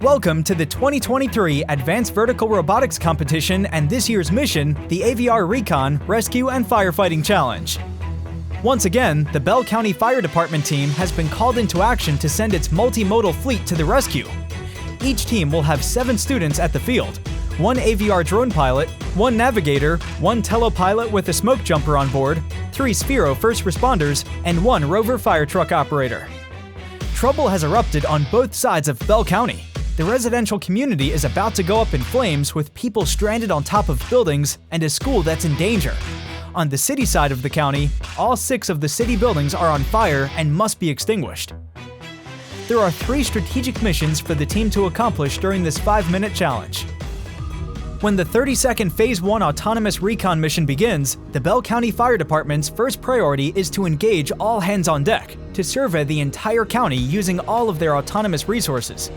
Welcome to the 2023 Advanced Vertical Robotics Competition and this year's mission, the AVR Recon Rescue and Firefighting Challenge. Once again, the Bell County Fire Department team has been called into action to send its multimodal fleet to the rescue. Each team will have 7 students at the field, 1 AVR drone pilot, 1 navigator, 1 telopilot with a smoke jumper on board, 3 Sphero first responders, and 1 rover fire truck operator. Trouble has erupted on both sides of Bell County. The residential community is about to go up in flames with people stranded on top of buildings and a school that's in danger. On the city side of the county, all 6 of the city buildings are on fire and must be extinguished. There are 3 strategic missions for the team to accomplish during this 5-minute challenge. When the 30-second Phase 1 autonomous recon mission begins, the Bell County Fire Department's first priority is to engage all hands on deck to survey the entire county using all of their autonomous resources.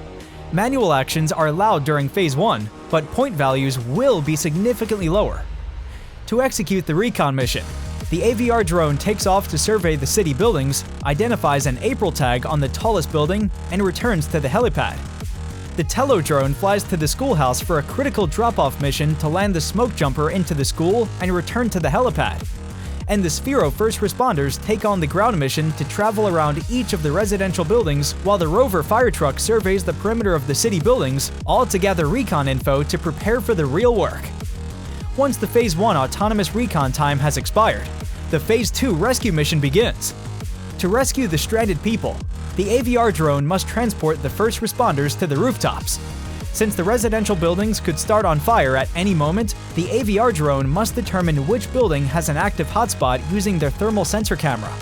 Manual actions are allowed during Phase 1, but point values will be significantly lower. To execute the recon mission, the AVR drone takes off to survey the city buildings, identifies an April tag on the tallest building, and returns to the helipad. The Telo drone flies to the schoolhouse for a critical drop-off mission to land the smoke jumper into the school and return to the helipad. And the Sphero first responders take on the ground mission to travel around each of the residential buildings while the rover fire truck surveys the perimeter of the city buildings, all to gather recon info to prepare for the real work. Once the Phase 1 autonomous recon time has expired, the Phase 2 rescue mission begins. To rescue the stranded people, the AVR drone must transport the first responders to the rooftops. Since the residential buildings could start on fire at any moment, the AVR drone must determine which building has an active hotspot using their thermal sensor camera.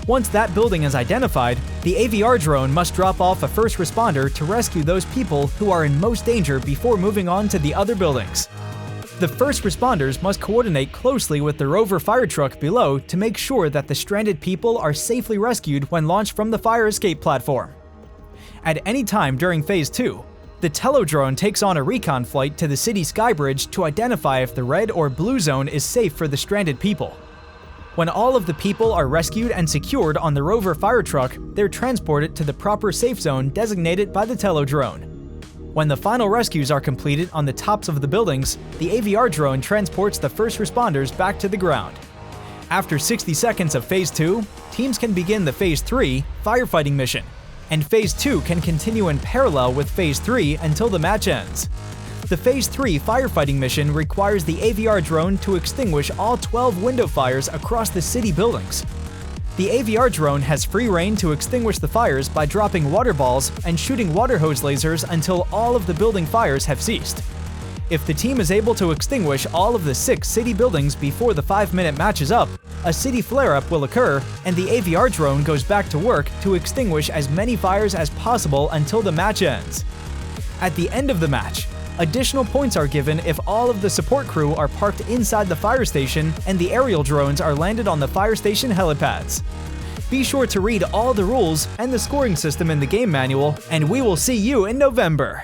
Once that building is identified, the AVR drone must drop off a first responder to rescue those people who are in most danger before moving on to the other buildings. The first responders must coordinate closely with the rover fire truck below to make sure that the stranded people are safely rescued when launched from the fire escape platform. At any time during Phase 2, the Telo drone takes on a recon flight to the city skybridge to identify if the red or blue zone is safe for the stranded people. When all of the people are rescued and secured on the rover fire truck, they're transported to the proper safe zone designated by the Telo drone. When the final rescues are completed on the tops of the buildings, the AVR drone transports the first responders back to the ground. After 60 seconds of Phase 2, teams can begin the Phase 3 firefighting mission, and Phase 2 can continue in parallel with Phase 3 until the match ends. The Phase 3 firefighting mission requires the AVR drone to extinguish all 12 window fires across the city buildings. The AVR drone has free rein to extinguish the fires by dropping water balls and shooting water hose lasers until all of the building fires have ceased. If the team is able to extinguish all of the 6 city buildings before the 5-minute match is up, a city flare-up will occur and the AVR drone goes back to work to extinguish as many fires as possible until the match ends. At the end of the match, additional points are given if all of the support crew are parked inside the fire station and the aerial drones are landed on the fire station helipads. Be sure to read all the rules and the scoring system in the game manual, and we will see you in November!